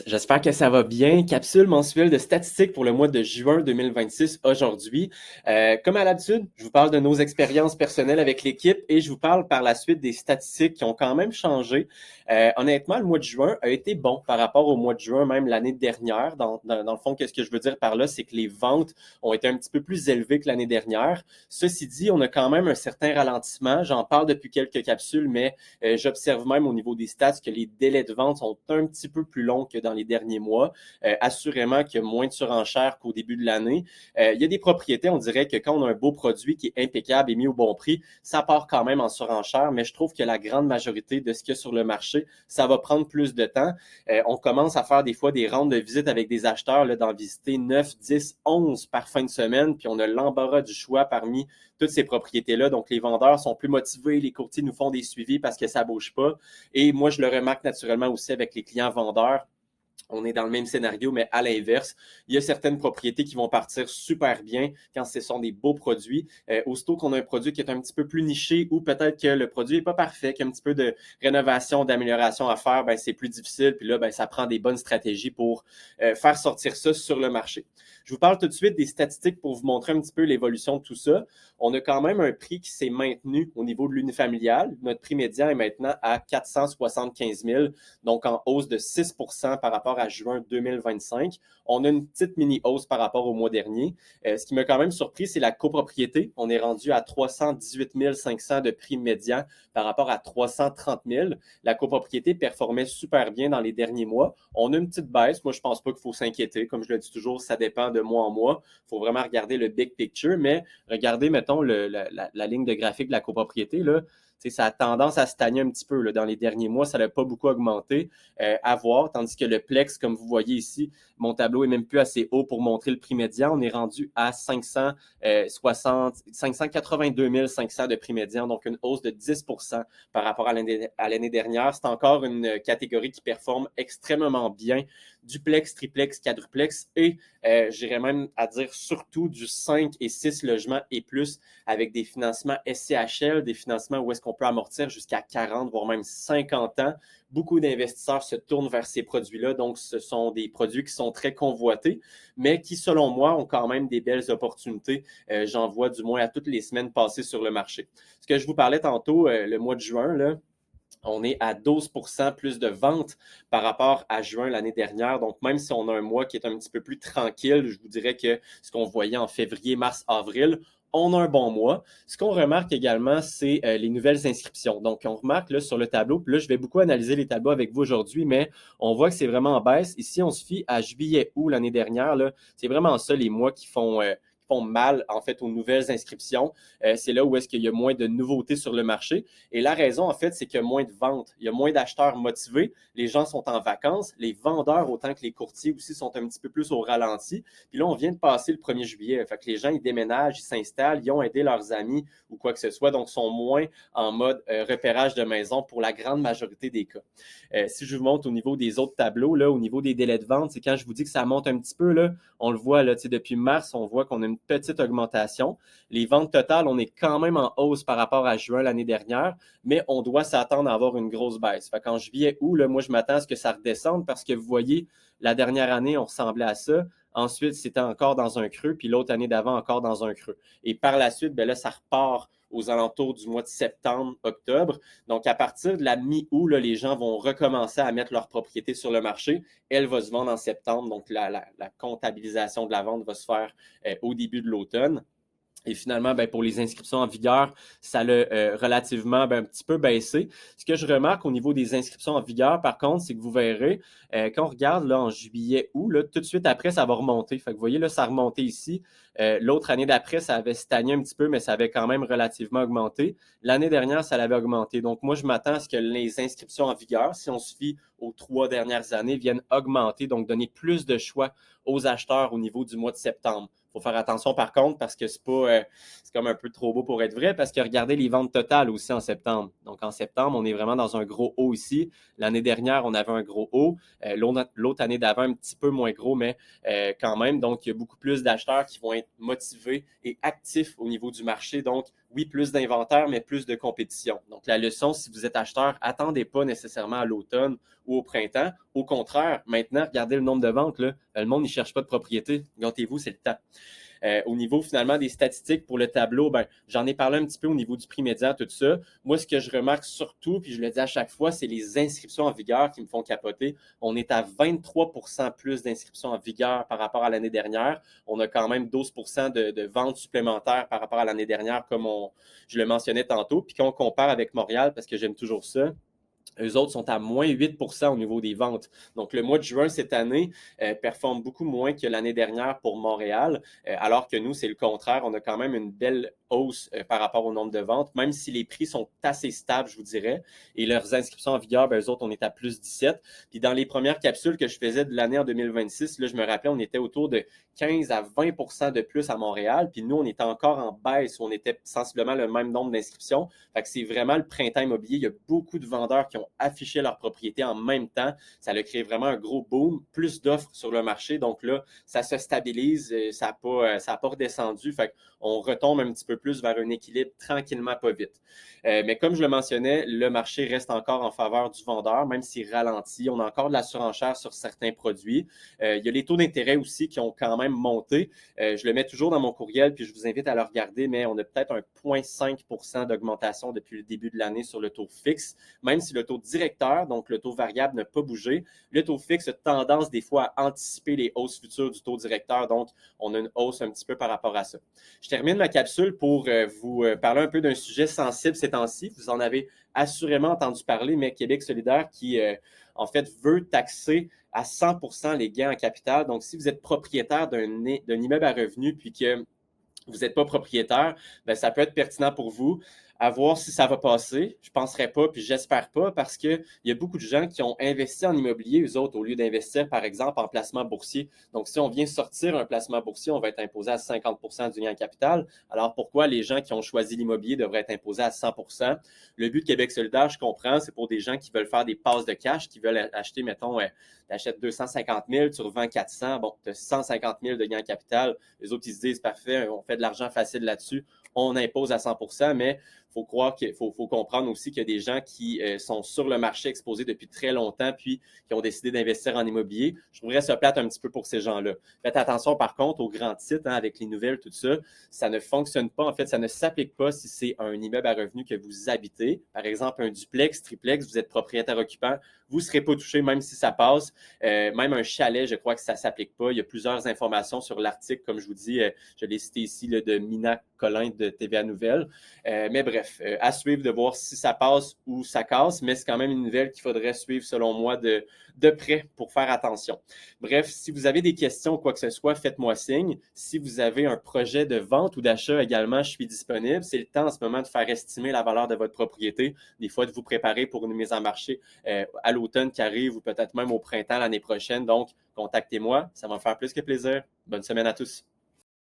J'espère que ça va bien. Capsule mensuelle de statistiques pour le mois de juin 2026 aujourd'hui. Comme à l'habitude, je vous parle de nos expériences personnelles avec l'équipe et je vous parle par la suite des statistiques qui ont quand même changé. Honnêtement, le mois de juin a été bon par rapport au mois de juin, même l'année dernière. Dans le fond, qu'est-ce que je veux dire par là, c'est que les ventes ont été un petit peu plus élevées que l'année dernière. Ceci dit, on a quand même un certain ralentissement. J'en parle depuis quelques capsules, mais j'observe même au niveau des stats que les délais de vente sont un petit peu plus longs que dans les derniers mois. Assurément qu'il y a moins de surenchères qu'au début de l'année. Il y a des propriétés, on dirait que quand on a un beau produit qui est impeccable et mis au bon prix, ça part quand même en surenchère, mais je trouve que la grande majorité de ce qu'il y a sur le marché, ça va prendre plus de temps. On commence à faire des fois des rounds de visite avec des acheteurs, là, d'en visiter 9, 10, 11 par fin de semaine, puis on a l'embarras du choix parmi toutes ces propriétés-là. Donc, les vendeurs sont plus motivés, les courtiers nous font des suivis parce que ça bouge pas. Et moi, je le remarque naturellement aussi avec les clients vendeurs. On est dans le même scénario, mais à l'inverse. Il y a certaines propriétés qui vont partir super bien quand ce sont des beaux produits. Aussitôt qu'on a un produit qui est un petit peu plus niché ou peut-être que le produit n'est pas parfait, qu'il y a un petit peu de rénovation, d'amélioration à faire, ben, c'est plus difficile. Puis là, ben, ça prend des bonnes stratégies pour faire sortir ça sur le marché. Je vous parle tout de suite des statistiques pour vous montrer un petit peu l'évolution de tout ça. On a quand même un prix qui s'est maintenu au niveau de l'unifamilial. Notre prix médian est maintenant à 475 000, donc en hausse de 6 par rapport à juin 2025. On a une petite mini-hausse par rapport au mois dernier. Ce qui m'a quand même surpris, c'est la copropriété. On est rendu à 318 500 de prix médian par rapport à 330 000. La copropriété performait super bien dans les derniers mois. On a une petite baisse. Moi, je pense pas qu'il faut s'inquiéter. Comme je le dis toujours, ça dépend de mois en mois. Il faut vraiment regarder le big picture, mais regardez, mettons, la ligne de graphique de la copropriété, là. Ça a tendance à stagner un petit peu là, dans les derniers mois. Ça n'a pas beaucoup augmenté à voir, tandis que le Plex, comme vous voyez ici, mon tableau est même plus assez haut pour montrer le prix médian. On est rendu à 582 500 de prix médian, donc une hausse de 10 par rapport à l'année dernière. C'est encore une catégorie qui performe extrêmement bien. Duplex, triplex, quadruplex et j'irais même à dire surtout du 5 et 6 logements et plus avec des financements SCHL, des financements où est-ce qu'on peut amortir jusqu'à 40 voire même 50 ans. Beaucoup d'investisseurs se tournent vers ces produits-là, donc ce sont des produits qui sont très convoités, mais qui, selon moi, ont quand même des belles opportunités. J'en vois du moins à toutes les semaines passer sur le marché. Ce que je vous parlais tantôt, le mois de juin, là, on est à 12 plus de ventes par rapport à juin l'année dernière. Donc, même si on a un mois qui est un petit peu plus tranquille, je vous dirais que ce qu'on voyait en février, mars, avril, on a un bon mois. Ce qu'on remarque également, c'est les nouvelles inscriptions. Donc, on remarque là sur le tableau, puis là, je vais beaucoup analyser les tableaux avec vous aujourd'hui, mais on voit que c'est vraiment en baisse. Ici, on se fie à juillet-août l'année dernière. Là, c'est vraiment ça les mois qui font mal, en fait, aux nouvelles inscriptions. C'est là où est-ce qu'il y a moins de nouveautés sur le marché. Et la raison, en fait, c'est qu'il y a moins de ventes. Il y a moins d'acheteurs motivés. Les gens sont en vacances. Les vendeurs, autant que les courtiers aussi, sont un petit peu plus au ralenti. Puis là, on vient de passer le 1er juillet. Fait que les gens, ils déménagent, ils s'installent, ils ont aidé leurs amis ou quoi que ce soit. Donc, sont moins en mode repérage de maison pour la grande majorité des cas. Si je vous montre au niveau des autres tableaux, là, au niveau des délais de vente, c'est quand je vous dis que ça monte un petit peu, là, on le voit, là, depuis mars, on voit qu'on a une petite augmentation. Les ventes totales, on est quand même en hausse par rapport à juin l'année dernière, mais on doit s'attendre à avoir une grosse baisse. Fait qu'en juillet-août, là, moi, je m'attends à ce que ça redescende parce que vous voyez, la dernière année, on ressemblait à ça. Ensuite, c'était encore dans un creux, puis l'autre année d'avant, encore dans un creux. Et par la suite, ben là, ça repart aux alentours du mois de septembre, octobre. Donc, à partir de la mi-août, là, les gens vont recommencer à mettre leur propriété sur le marché. Elle va se vendre en septembre. Donc, la comptabilisation de la vente va se faire au début de l'automne. Et finalement, ben, pour les inscriptions en vigueur, ça l'a relativement un petit peu baissé. Ce que je remarque au niveau des inscriptions en vigueur, par contre, c'est que vous verrez, quand on regarde là, en juillet, août, là, tout de suite après, ça va remonter. Fait que vous voyez, là, ça a remonté ici. L'autre année d'après, ça avait stagné un petit peu, mais ça avait quand même relativement augmenté. L'année dernière, ça l'avait augmenté. Donc, moi, je m'attends à ce que les inscriptions en vigueur, si on se fie aux 3 dernières années, viennent augmenter, donc donner plus de choix aux acheteurs au niveau du mois de septembre. Il faut faire attention par contre parce que c'est comme un peu trop beau pour être vrai parce que regardez les ventes totales aussi en septembre. Donc en septembre, on est vraiment dans un gros haut ici. L'année dernière, on avait un gros haut. L'autre année d'avant, un petit peu moins gros, mais quand même. Donc il y a beaucoup plus d'acheteurs qui vont être motivés et actifs au niveau du marché. Donc oui, plus d'inventaire, mais plus de compétition. Donc, la leçon, si vous êtes acheteur, attendez pas nécessairement à l'automne ou au printemps. Au contraire, maintenant, regardez le nombre de ventes. Là. Le monde, il ne cherche pas de propriété. Gâtez-vous, c'est le temps. Au niveau finalement des statistiques pour le tableau, ben, j'en ai parlé un petit peu au niveau du prix médian, tout ça. Moi, ce que je remarque surtout, puis je le dis à chaque fois, c'est les inscriptions en vigueur qui me font capoter. On est à 23 plus d'inscriptions en vigueur par rapport à l'année dernière. On a quand même 12 de ventes supplémentaires par rapport à l'année dernière, comme je le mentionnais tantôt. Puis quand on compare avec Montréal, parce que j'aime toujours ça, eux autres sont à moins 8 au niveau des ventes. Donc, le mois de juin cette année performe beaucoup moins que l'année dernière pour Montréal, alors que nous, c'est le contraire. On a quand même une belle hausse par rapport au nombre de ventes, même si les prix sont assez stables, je vous dirais. Et leurs inscriptions en vigueur, ben, eux autres, on est à plus 17. Puis dans les premières capsules que je faisais de l'année en 2026, là, je me rappelais, on était autour de 15 à 20 de plus à Montréal. Puis nous, on était encore en baisse, où on était sensiblement le même nombre d'inscriptions. Fait que c'est vraiment le printemps immobilier. Il y a beaucoup de vendeurs qui ont affiché leur propriété en même temps. Ça a créé vraiment un gros boom, plus d'offres sur le marché. Donc là, ça se stabilise, ça n'a pas redescendu. Fait qu'on retombe un petit peu plus vers un équilibre tranquillement, pas vite. Mais comme je le mentionnais, le marché reste encore en faveur du vendeur, même s'il ralentit. On a encore de la surenchère sur certains produits. Il y a les taux d'intérêt aussi qui ont quand même monté. Je le mets toujours dans mon courriel, puis je vous invite à le regarder, mais on a peut-être un 0,5 d'augmentation depuis le début de l'année sur le taux fixe, même si le taux directeur, donc le taux variable, n'a pas bougé. Le taux fixe a tendance des fois à anticiper les hausses futures du taux directeur, donc on a une hausse un petit peu par rapport à ça. Je termine ma capsule pour vous parler un peu d'un sujet sensible ces temps-ci. Vous en avez assurément entendu parler, mais Québec solidaire qui, en fait, veut taxer à 100 les gains en capital. Donc, si vous êtes propriétaire d'un immeuble à revenu puis que vous n'êtes pas propriétaire, bien, ça peut être pertinent pour vous. À voir si ça va passer. Je ne penserais pas, puis j'espère pas, parce qu'il y a beaucoup de gens qui ont investi en immobilier, eux autres, au lieu d'investir, par exemple, en placement boursier. Donc, si on vient sortir un placement boursier, on va être imposé à 50 du gain en capital. Alors, pourquoi les gens qui ont choisi l'immobilier devraient être imposés à 100 Le but de Québec solidaire, je comprends, c'est pour des gens qui veulent faire des passes de cash, qui veulent acheter, mettons, tu achètes 250 000, tu revends 400, bon, tu as 150 000 de gain en capital. Les autres, ils se disent, parfait, on fait de l'argent facile là-dessus, on impose à 100 mais faut comprendre aussi qu'il y a des gens qui sont sur le marché exposés depuis très longtemps, puis qui ont décidé d'investir en immobilier. Je trouverais ça plate un petit peu pour ces gens-là. Faites attention, par contre, aux grands titres, hein, avec les nouvelles, tout ça. Ça ne fonctionne pas. En fait, ça ne s'applique pas si c'est un immeuble à revenus que vous habitez. Par exemple, un duplex, triplex, vous êtes propriétaire occupant, vous ne serez pas touché, même si ça passe. Même un chalet, je crois que ça ne s'applique pas. Il y a plusieurs informations sur l'article, comme je vous dis, je l'ai cité ici, là, de Mina Collin de TVA Nouvelles. Mais bref, à suivre de voir si ça passe ou ça casse, mais c'est quand même une nouvelle qu'il faudrait suivre, selon moi, de près pour faire attention. Bref, si vous avez des questions ou quoi que ce soit, faites-moi signe. Si vous avez un projet de vente ou d'achat également, je suis disponible. C'est le temps en ce moment de faire estimer la valeur de votre propriété, des fois de vous préparer pour une mise en marché à l'automne qui arrive ou peut-être même au printemps l'année prochaine. Donc, contactez-moi, ça va me faire plus que plaisir. Bonne semaine à tous.